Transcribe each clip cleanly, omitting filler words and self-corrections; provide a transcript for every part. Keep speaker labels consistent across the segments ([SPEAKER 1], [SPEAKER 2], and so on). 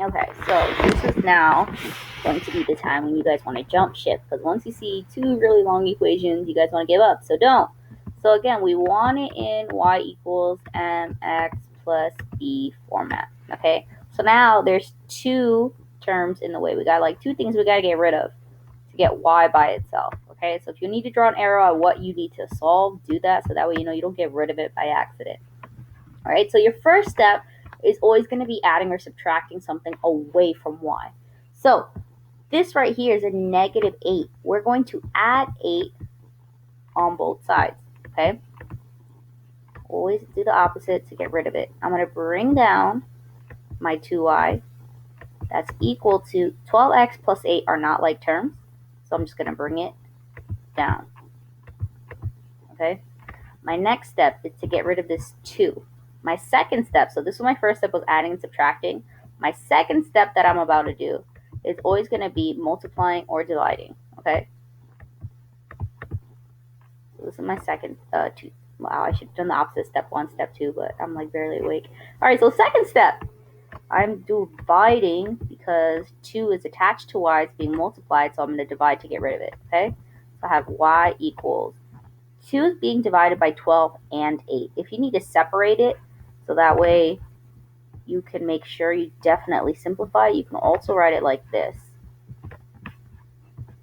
[SPEAKER 1] Okay, so this is now going to be the time when you guys want to jump ship, because once you see two really long equations, you guys want to give up, so don't. So again, we want it in y equals mx plus b format, okay? So now there's two terms in the way. We got like two things we got to get rid of to get y by itself, okay? So if you need to draw an arrow at what you need to solve, do that, so that way you know you don't get rid of it by accident. All right, so your first step is always going to be adding or subtracting something away from y. So this right here is a negative 8. We're going to add 8 on both sides, okay? Always do the opposite to get rid of it. I'm going to bring down my 2y. That's equal to 12x plus 8 are not like terms, so I'm just going to bring it down, okay? My next step is to get rid of this 2. My second step, so this was my first step, was adding and subtracting. My second step that I'm about to do is always going to be multiplying or dividing, okay? So this is my second, two. Wow, I should have done the opposite, step 1, step 2, but I'm like barely awake. All right, so second step, I'm dividing because 2 is attached to y, it's being multiplied, so I'm going to divide to get rid of it, okay? So I have y equals 2 is being divided by 12 and 8. If you need to separate it, so that way you can make sure you definitely simplify, you can also write it like this.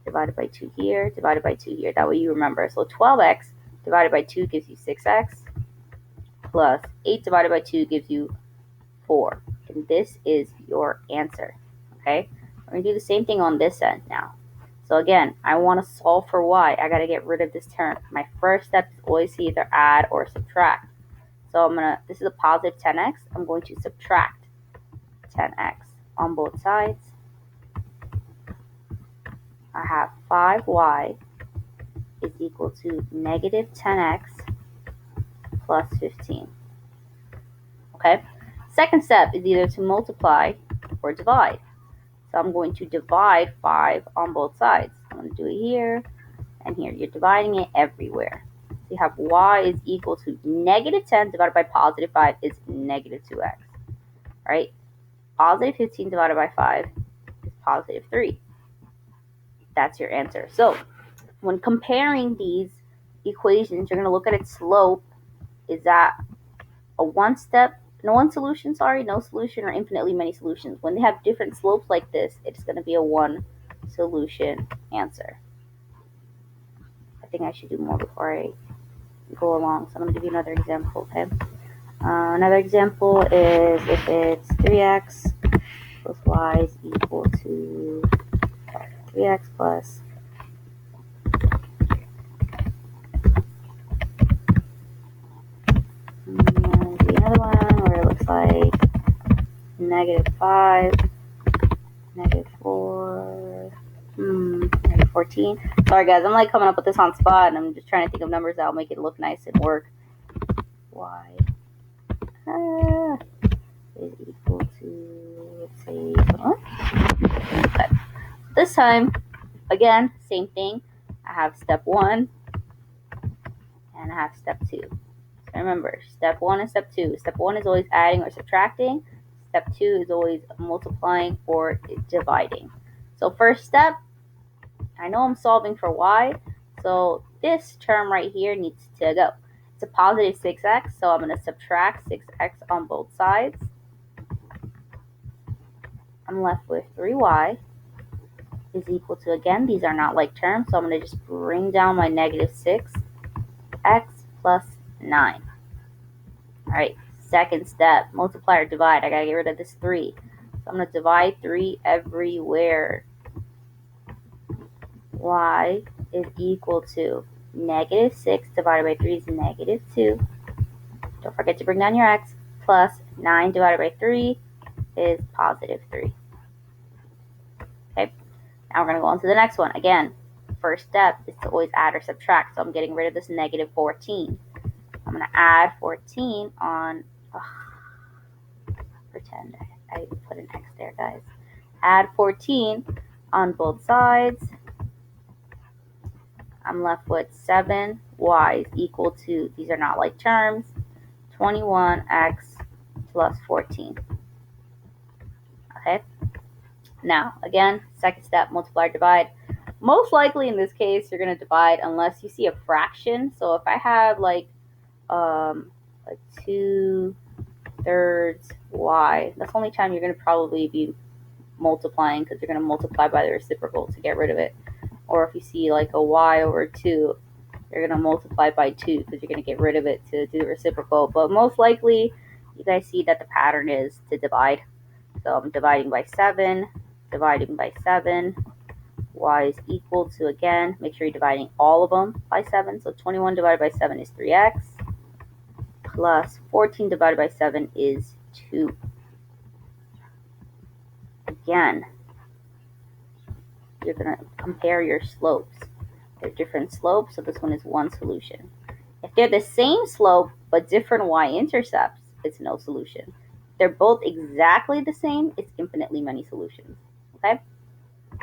[SPEAKER 1] Divided by 2 here, divided by 2 here. That way you remember. So 12x divided by 2 gives you 6x, plus 8 divided by 2 gives you 4. And this is your answer, okay? We're going to do the same thing on this end now. So again, I want to solve for y. I got to get rid of this term. My first step is always to either add or subtract. So this is a positive 10x. I'm going to subtract 10x on both sides. I have 5y is equal to negative 10x plus 15. Okay? Second step is either to multiply or divide. So I'm going to divide 5 on both sides. I'm going to do it here and here. You're dividing it everywhere. So you have y is equal to negative 10 divided by positive 5 is negative 2x. Right? Positive 15 divided by 5 is positive 3. That's your answer. So when comparing these equations, you're going to look at its slope. Is that a one solution, no solution, or infinitely many solutions? When they have different slopes like this, it's going to be a one solution answer. I think I should do more before I go along, so I'm going to give you another example, okay? Another example is if it's 3x plus y is equal to 3x plus another one where it looks like negative 5, negative 4, negative 14. Sorry guys, I'm like coming up with this on spot and I'm just trying to think of numbers that'll make it look nice and work. Y is equal to, let's say, okay. This time, again, same thing. I have step 1 and I have step 2. So remember, step 1 and step 2. Step 1 is always adding or subtracting. Step 2 is always multiplying or dividing. So first step, I know I'm solving for y, so this term right here needs to go. It's a positive 6x, so I'm going to subtract 6x on both sides. I'm left with 3y is equal to, again, these are not like terms, so I'm going to just bring down my negative 6x plus 9. All right, second step, multiply or divide. I got to get rid of this 3. So I'm going to divide 3 everywhere. Y is equal to negative 6 divided by 3 is negative 2. Don't forget to bring down your x. Plus 9 divided by 3 is positive 3. Okay, now we're going to go on to the next one. Again, first step is to always add or subtract. So I'm getting rid of this negative 14. I'm going to add 14 on, pretend I put an x there, guys. Add 14 on both sides. I'm left with 7y is equal to, these are not like terms, 21x plus 14. Okay, Now, again, second step, multiply or divide. Most likely in this case, you're going to divide unless you see a fraction. So if I have like 2/3 y, that's the only time you're going to probably be multiplying, because you're going to multiply by the reciprocal to get rid of it. Or if you see like a y over 2, you're going to multiply by 2 because you're going to get rid of it to do the reciprocal. But most likely, you guys see that the pattern is to divide. So I'm dividing by 7, dividing by 7. Y is equal to, again, make sure you're dividing all of them by 7. So 21 divided by 7 is 3x, plus 14 divided by 7 is 2. Again, you're going to compare your slopes. They're different slopes, so this one is one solution. If they're the same slope but different y-intercepts, it's no solution. If they're both exactly the same, it's infinitely many solutions. Okay?